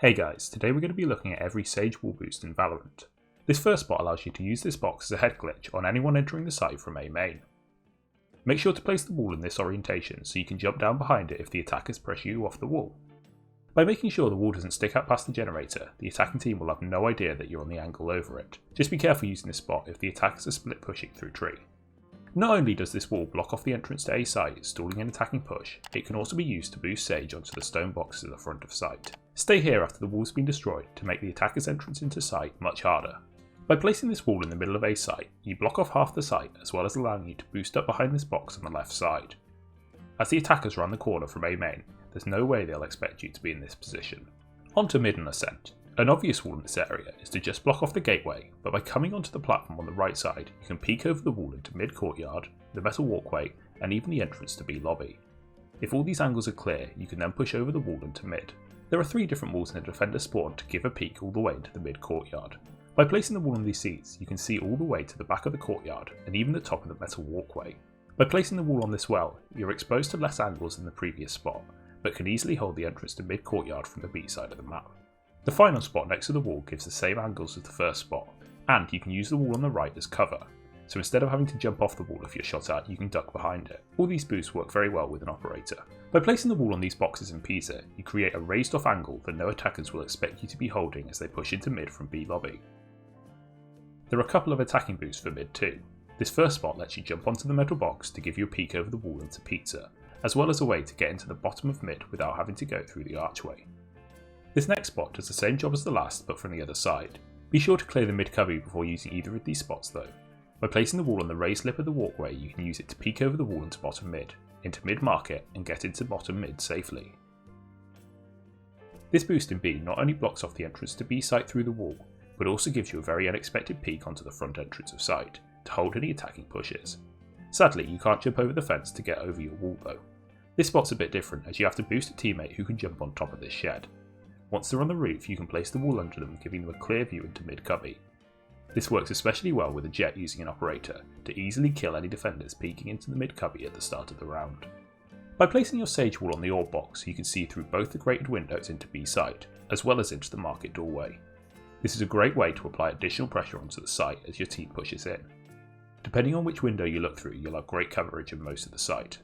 Hey guys, today we're going to be looking at every Sage wall boost in Valorant. This first spot allows you to use this box as a head glitch on anyone entering the site from A main. Make sure to place the wall in this orientation so you can jump down behind it if the attackers pressure you off the wall. By making sure the wall doesn't stick out past the generator, the attacking team will have no idea that you're on the angle over it. Just be careful using this spot if the attackers are split pushing through tree. Not only does this wall block off the entrance to A site, stalling an attacking push, it can also be used to boost Sage onto the stone boxes at the front of site. Stay here after the wall's been destroyed to make the attacker's entrance into site much harder. By placing this wall in the middle of A site, you block off half the site as well as allowing you to boost up behind this box on the left side. As the attackers round the corner from A main, there's no way they'll expect you to be in this position. Onto mid and Ascent. An obvious wall in this area is to just block off the gateway, but by coming onto the platform on the right side, you can peek over the wall into mid courtyard, the metal walkway, and even the entrance to B lobby. If all these angles are clear, you can then push over the wall into mid. There are 3 different walls in a defender spawn to give a peek all the way into the mid courtyard. By placing the wall on these seats, you can see all the way to the back of the courtyard and even the top of the metal walkway. By placing the wall on this well, you're exposed to less angles than the previous spot, but can easily hold the entrance to mid courtyard from the B side of the map. The final spot next to the wall gives the same angles as the first spot, and you can use the wall on the right as cover, so instead of having to jump off the wall if you're shot at, you can duck behind it. All these boosts work very well with an operator. By placing the wall on these boxes and pees it, you create a raised off angle that no attackers will expect you to be holding as they push into mid from B lobby. There are a couple of attacking boosts for mid too. This first spot lets you jump onto the metal box to give you a peek over the wall into pizza, as well as a way to get into the bottom of mid without having to go through the archway. This next spot does the same job as the last but from the other side. Be sure to clear the mid cubby before using either of these spots though. By placing the wall on the raised lip of the walkway, you can use it to peek over the wall into bottom mid, into mid market, and get into bottom mid safely. This boost in B not only blocks off the entrance to B site through the wall, but also gives you a very unexpected peek onto the front entrance of site, to hold any attacking pushes. Sadly, you can't jump over the fence to get over your wall though. This spot's a bit different as you have to boost a teammate who can jump on top of this shed. Once they're on the roof, you can place the wall under them, giving them a clear view into mid cubby. This works especially well with a jet using an operator, to easily kill any defenders peeking into the mid cubby at the start of the round. By placing your Sage wall on the orb box, you can see through both the grated windows into B site, as well as into the market doorway. This is a great way to apply additional pressure onto the site as your team pushes in. Depending on which window you look through, you'll have great coverage of most of the site.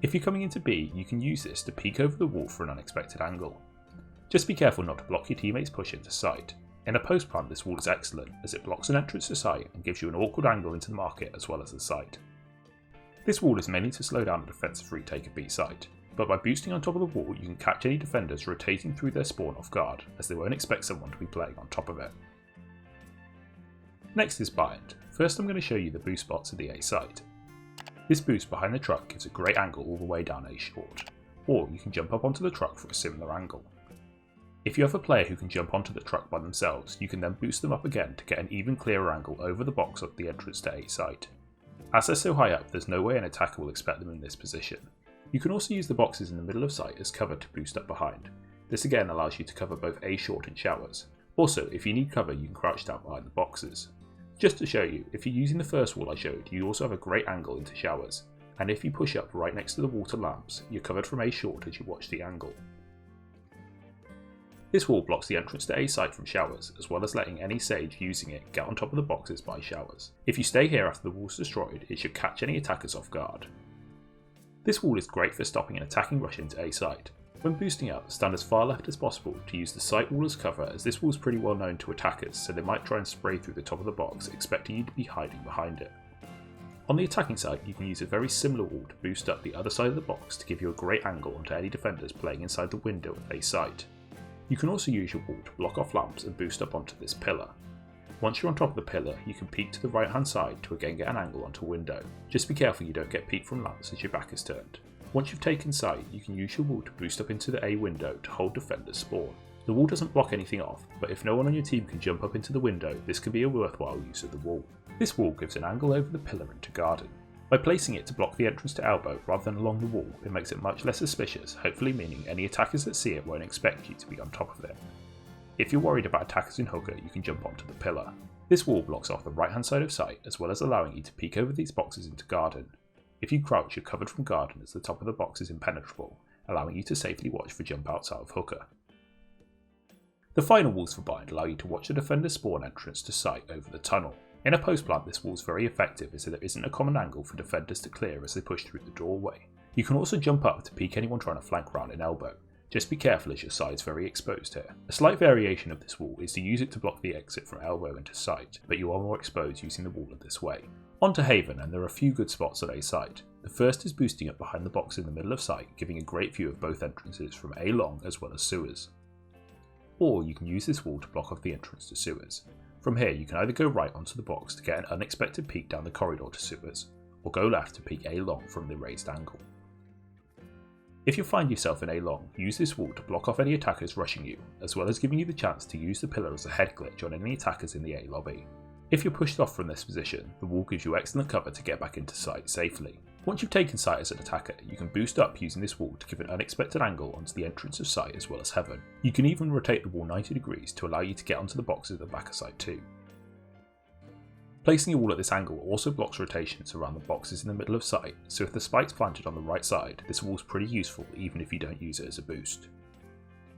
If you're coming into B, you can use this to peek over the wall for an unexpected angle. Just be careful not to block your teammates' push into site. In a post plant, this wall is excellent as it blocks an entrance to site and gives you an awkward angle into the market as well as the site. This wall is mainly to slow down a defensive retake of B site, but by boosting on top of the wall you can catch any defenders rotating through their spawn off guard as they won't expect someone to be playing on top of it. Next is bind. First I'm going to show you the boost spots of the A site. This boost behind the truck gives a great angle all the way down A short, or you can jump up onto the truck for a similar angle. If you have a player who can jump onto the truck by themselves, you can then boost them up again to get an even clearer angle over the box at the entrance to A site. As they're so high up, there's no way an attacker will expect them in this position. You can also use the boxes in the middle of site as cover to boost up behind. This again allows you to cover both A short and showers. Also, if you need cover, you can crouch down behind the boxes. Just to show you, if you're using the first wall I showed, you also have a great angle into showers, and if you push up right next to the water lamps, you're covered from A short as you watch the angle. This wall blocks the entrance to A site from showers, as well as letting any Sage using it get on top of the boxes by showers. If you stay here after the wall's destroyed, it should catch any attackers off guard. This wall is great for stopping an attacking rush into A site. When boosting up, stand as far left as possible to use the site wall as cover, as this wall is pretty well known to attackers, so they might try and spray through the top of the box expecting you to be hiding behind it. On the attacking side, you can use a very similar wall to boost up the other side of the box to give you a great angle onto any defenders playing inside the window of A site. You can also use your wall to block off lamps and boost up onto this pillar. Once you're on top of the pillar, you can peek to the right hand side to again get an angle onto a window. Just be careful you don't get peeked from lamps as your back is turned. Once you've taken sight, you can use your wall to boost up into the A window to hold defenders spawn. The wall doesn't block anything off, but if no one on your team can jump up into the window, this can be a worthwhile use of the wall. This wall gives an angle over the pillar into garden. By placing it to block the entrance to elbow rather than along the wall, it makes it much less suspicious, hopefully meaning any attackers that see it won't expect you to be on top of it. If you're worried about attackers in hooker, you can jump onto the pillar. This wall blocks off the right hand side of site as well as allowing you to peek over these boxes into garden. If you crouch, you're covered from garden as the top of the box is impenetrable, allowing you to safely watch for jump outs out of hooker. The final walls for bind allow you to watch the defender's spawn entrance to site over the tunnel. In a post plant, this wall is very effective as there isn't a common angle for defenders to clear as they push through the doorway. You can also jump up to peek anyone trying to flank round an elbow. Just be careful as your side is very exposed here. A slight variation of this wall is to use it to block the exit from elbow into site, but you are more exposed using the wall in this way. On to Haven, and there are a few good spots at A site. The first is boosting up behind the box in the middle of site, giving a great view of both entrances from A long as well as sewers. Or you can use this wall to block off the entrance to sewers. From here you can either go right onto the box to get an unexpected peek down the corridor to sewers, or go left to peek A long from the raised angle. If you find yourself in A long, use this wall to block off any attackers rushing you, as well as giving you the chance to use the pillar as a head glitch on any attackers in the A lobby. If you're pushed off from this position, the wall gives you excellent cover to get back into site safely. Once you've taken site as an attacker, you can boost up using this wall to give an unexpected angle onto the entrance of site as well as heaven. You can even rotate the wall 90 degrees to allow you to get onto the boxes at the back of site too. Placing a wall at this angle also blocks rotations around the boxes in the middle of site, so if the spike's planted on the right side, this wall's pretty useful even if you don't use it as a boost.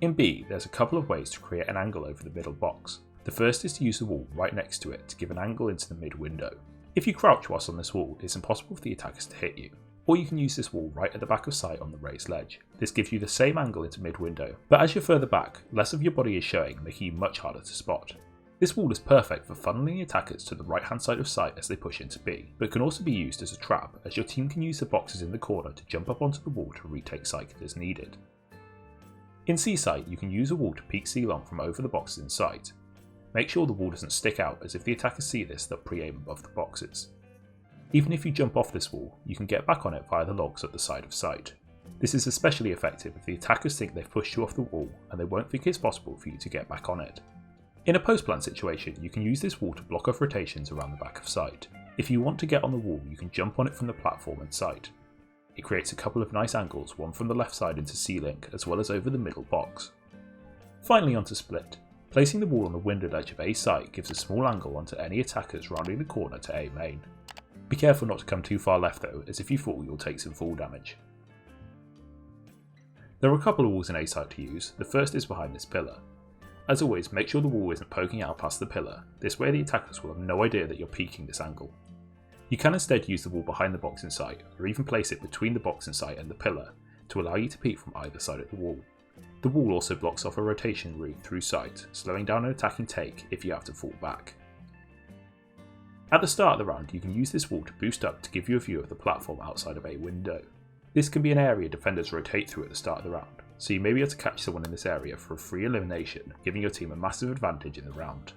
In B, there's a couple of ways to create an angle over the middle box. The first is to use the wall right next to it to give an angle into the mid window. If you crouch whilst on this wall, it's impossible for the attackers to hit you. Or you can use this wall right at the back of site on the raised ledge. This gives you the same angle into mid window, but as you're further back, less of your body is showing, making you much harder to spot. This wall is perfect for funneling attackers to the right hand side of site as they push into B, but can also be used as a trap as your team can use the boxes in the corner to jump up onto the wall to retake site as needed. In C site, you can use a wall to peek C long from over the boxes in sight. Make sure the wall doesn't stick out, as if the attackers see this they'll pre-aim above the boxes. Even if you jump off this wall, you can get back on it via the logs at the side of site. This is especially effective if the attackers think they've pushed you off the wall and they won't think it's possible for you to get back on it. In a post-plant situation, you can use this wall to block off rotations around the back of site. If you want to get on the wall, you can jump on it from the platform and site. It creates a couple of nice angles, one from the left side into C-Link as well as over the middle box. Finally onto split. Placing the wall on the windowed edge of A site gives a small angle onto any attackers rounding the corner to A main. Be careful not to come too far left though, as if you fall you'll take some fall damage. There are a couple of walls in A site to use. The first is behind this pillar. As always, make sure the wall isn't poking out past the pillar, this way the attackers will have no idea that you're peeking this angle. You can instead use the wall behind the box in sight, or even place it between the box in sight and the pillar, to allow you to peek from either side of the wall. The wall also blocks off a rotation route through sight, slowing down an attacking take if you have to fall back. At the start of the round, you can use this wall to boost up to give you a view of the platform outside of a window. This can be an area defenders rotate through at the start of the round, so you may be able to catch someone in this area for a free elimination, giving your team a massive advantage in the round.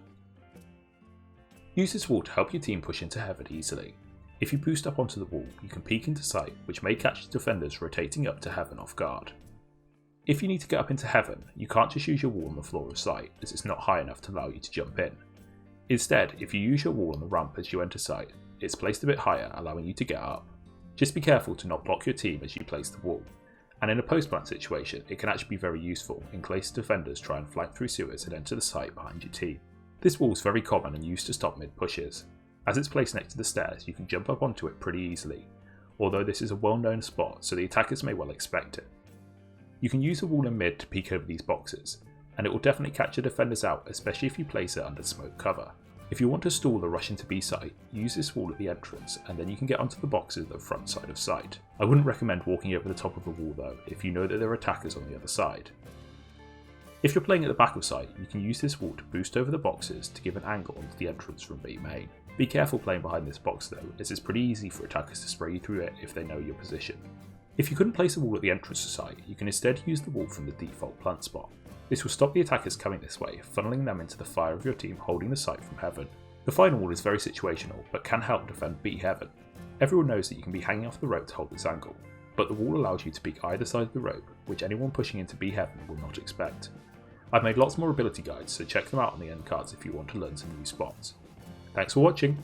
Use this wall to help your team push into heaven easily. If you boost up onto the wall, you can peek into sight, which may catch defenders rotating up to heaven off guard. If you need to get up into heaven, you can't just use your wall on the floor of sight, as it's not high enough to allow you to jump in. Instead, if you use your wall on the ramp as you enter sight, it's placed a bit higher, allowing you to get up. Just be careful to not block your team as you place the wall. And in a post-plant situation, it can actually be very useful in case defenders try and flank through sewers and enter the site behind your team. This wall is very common and used to stop mid pushes. As it's placed next to the stairs, you can jump up onto it pretty easily, although this is a well-known spot so the attackers may well expect it. You can use the wall in mid to peek over these boxes, and it will definitely catch the defenders out, especially if you place it under smoke cover. If you want to stall the rush into B site, use this wall at the entrance and then you can get onto the boxes at the front side of site. I wouldn't recommend walking over the top of the wall though, if you know that there are attackers on the other side. If you're playing at the back of site, you can use this wall to boost over the boxes to give an angle onto the entrance from B main. Be careful playing behind this box though, as it's pretty easy for attackers to spray you through it if they know your position. If you couldn't place a wall at the entrance to site, you can instead use the wall from the default plant spot. This will stop the attackers coming this way, funneling them into the fire of your team holding the site from heaven. The final wall is very situational, but can help defend B heaven. Everyone knows that you can be hanging off the rope to hold this angle, but the wall allows you to peek either side of the rope, which anyone pushing into B heaven will not expect. I've made lots more ability guides, so check them out on the end cards if you want to learn some new spots. Thanks for watching!